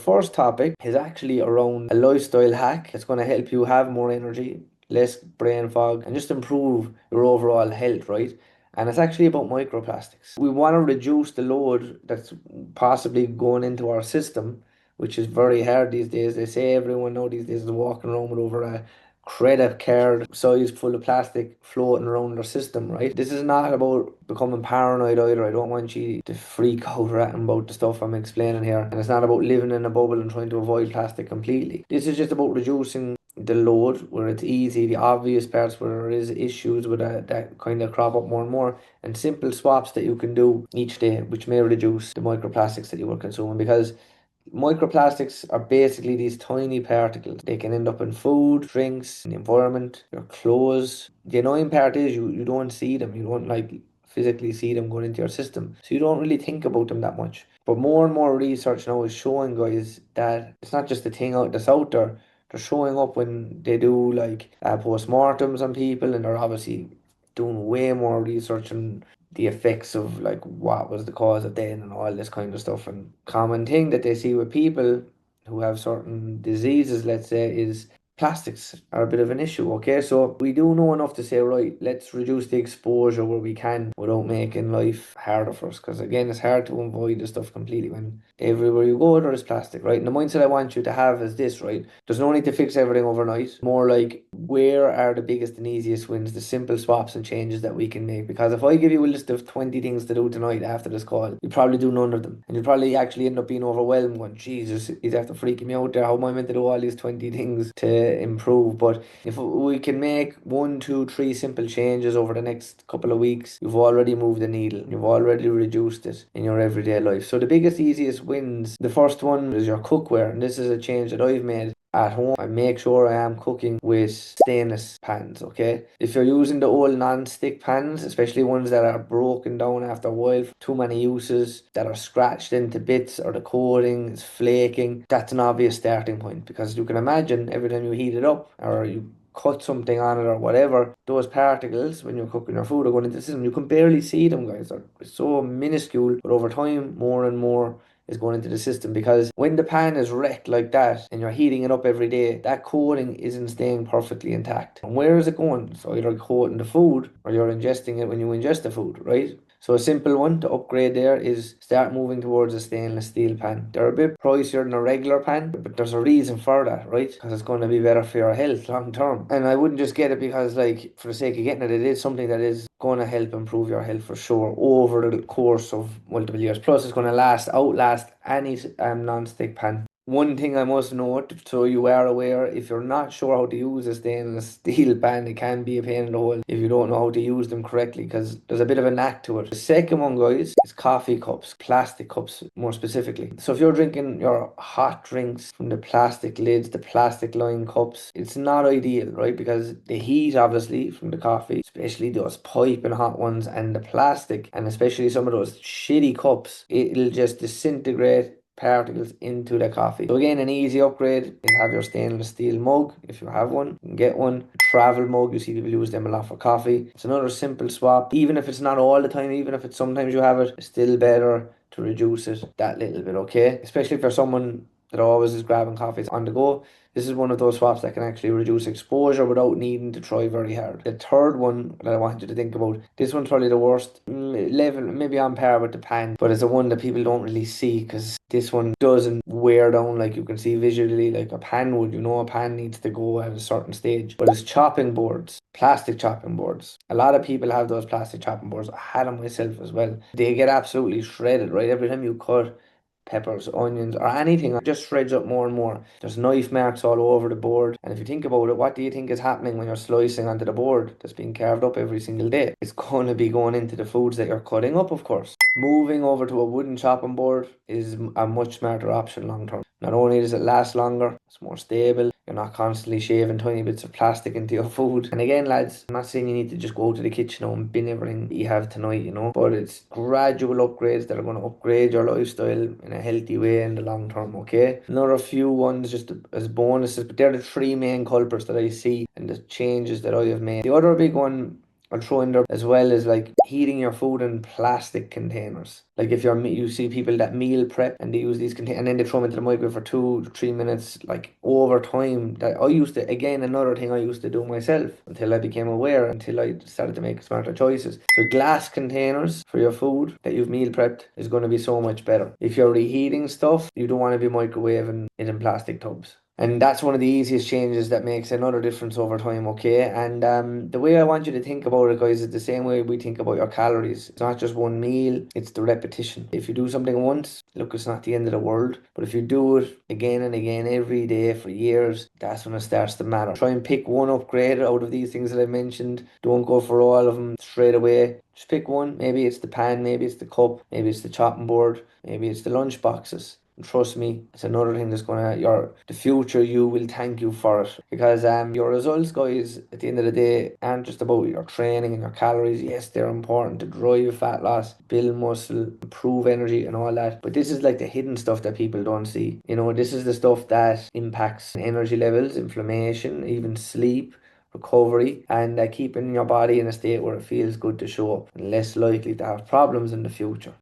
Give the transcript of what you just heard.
first topic is actually around a lifestyle hack that's going to help you have more energy, less brain fog, and just improve your overall health, right? And it's actually about microplastics. We want to reduce the load that's possibly going into our system, which is very hard these days. They say everyone now these days is walking around with over a credit card size full of plastic floating around their system, right? This is not about becoming paranoid either. I don't want you to freak out ratting about the stuff I'm explaining here. And it's not about living in a bubble and trying to avoid plastic completely. This is just about reducing the load where it's easy, the obvious parts where there is issues with that kind of crop up more and more, and simple swaps that you can do each day, which may reduce the microplastics that you were consuming. Because microplastics are basically these tiny particles. They can end up in food, drinks, in the environment, your clothes. The annoying part is you don't see them. You don't like physically see them going into your system. So you don't really think about them that much. But more and more research now is showing guys that it's not just a thing out that's out there. They're showing up when they do like postmortems on people, and they're obviously doing way more research and the effects of like what was the cause of death and all this kind of stuff. And common thing that they see with people who have certain diseases, let's say, is plastics are a bit of an issue. Okay, so we do know enough to say, right, let's reduce the exposure where we can without making life harder for us. Because again, it's hard to avoid this stuff completely when everywhere you go there is plastic, right? And the mindset I want you to have is this, right? There's no need to fix everything overnight. More like, where are the biggest and easiest wins, the simple swaps and changes that we can make? Because if I give you a list of 20 things to do tonight after this call, you probably do none of them. And you probably actually end up being overwhelmed going, Jesus, he's after freaking me out there. How am I meant to do all these 20 things to improve? But if we can make one, two, three simple changes over the next couple of weeks, you've already moved the needle. You've already reduced it in your everyday life. So the biggest, easiest wins, the first one is your cookware. And this is a change that I've made at home. I make sure I am cooking with stainless pans, okay? If you're using the old non-stick pans, especially ones that are broken down after a while, too many uses, that are scratched into bits or the coating is flaking, that's an obvious starting point, because you can imagine every time you heat it up or you cut something on it or whatever, those particles when you're cooking your food are going into the system. You can barely see them, guys. They're so minuscule, but over time, more and more is going into the system, because when the pan is wrecked like that and you're heating it up every day, that coating isn't staying perfectly intact. And where is it going? It's either coating the food or you're ingesting it when you ingest the food, right? So a simple one to upgrade there is start moving towards a stainless steel pan. They're a bit pricier than a regular pan, but there's a reason for that, right? Because it's going to be better for your health long term. And I wouldn't just get it because, like, for the sake of getting it, it is something that is going to help improve your health for sure over the course of multiple years. Plus, it's going to outlast any non-stick pan. One thing I must note, so you are aware, if you're not sure how to use a stainless steel pan, it can be a pain in the hole if you don't know how to use them correctly, because there's a bit of a knack to it. The second one, guys, is coffee cups, plastic cups more specifically. So if you're drinking your hot drinks from the plastic lids, the plastic lined cups, it's not ideal, right? Because the heat, obviously, from the coffee, especially those piping hot ones, and the plastic, and especially some of those shitty cups, it'll just disintegrate particles into the coffee. So again, an easy upgrade is have your stainless steel mug. If you have one, you can get one. A travel mug, you see people use them a lot for coffee. It's another simple swap. Even if it's not all the time, even if it's sometimes you have it, it's still better to reduce it that little bit, okay? Especially if you're someone that always is grabbing coffees on the go. This is one of those swaps that can actually reduce exposure without needing to try very hard. The third one that I want you to think about, this one's probably the worst, level, maybe on par with the pan, but it's the one that people don't really see, because this one doesn't wear down like you can see visually like a pan would. You know, a pan needs to go at a certain stage. But it's chopping boards, plastic chopping boards. A lot of people have those plastic chopping boards. I had them myself as well. They get absolutely shredded, right? Every time you cut peppers, onions, or anything, it just shreds up more and more. There's knife marks all over the board. And if you think about it, what do you think is happening when you're slicing onto the board that's being carved up every single day? It's going to be going into the foods that you're cutting up, of course. Moving over to a wooden chopping board is a much smarter option long term. Not only does it last longer, it's more stable. You're not constantly shaving tiny bits of plastic into your food. And again, lads, I'm not saying you need to just go to the kitchen and bin everything that you have tonight, you know, but it's gradual upgrades that are going to upgrade your lifestyle in a healthy way in the long term, okay? Another few ones just as bonuses, but they're the three main culprits that I see and the changes that I have made. The other big one I'll throw in there as well as like heating your food in plastic containers. Like if you see people that meal prep and they use these containers and then they throw them into the microwave for 2 to 3 minutes, like over time. That I used to, again, another thing I used to do myself until I became aware, until I started to make smarter choices. So glass containers for your food that you've meal prepped is going to be so much better. If you're reheating stuff, you don't want to be microwaving it in plastic tubs. And that's one of the easiest changes that makes another difference over time, okay? And the way I want you to think about it, guys, is the same way we think about your calories. It's not just one meal, it's the repetition. If you do something once, look, it's not the end of the world. But if you do it again and again every day for years, that's when it starts to matter. Try and pick one upgrade out of these things that I mentioned. Don't go for all of them straight away. Just pick one. Maybe it's the pan, maybe it's the cup, maybe it's the chopping board, maybe it's the lunch boxes. Trust me, it's another thing that's gonna the future you will thank you for it, because your results, guys, at the end of the day aren't just about your training and your calories. Yes, they're important to drive fat loss, build muscle, improve energy and all that, but this is like the hidden stuff that people don't see. This is the stuff that impacts energy levels, inflammation, even sleep, recovery, and keeping your body in a state where it feels good to show up and less likely to have problems in the future.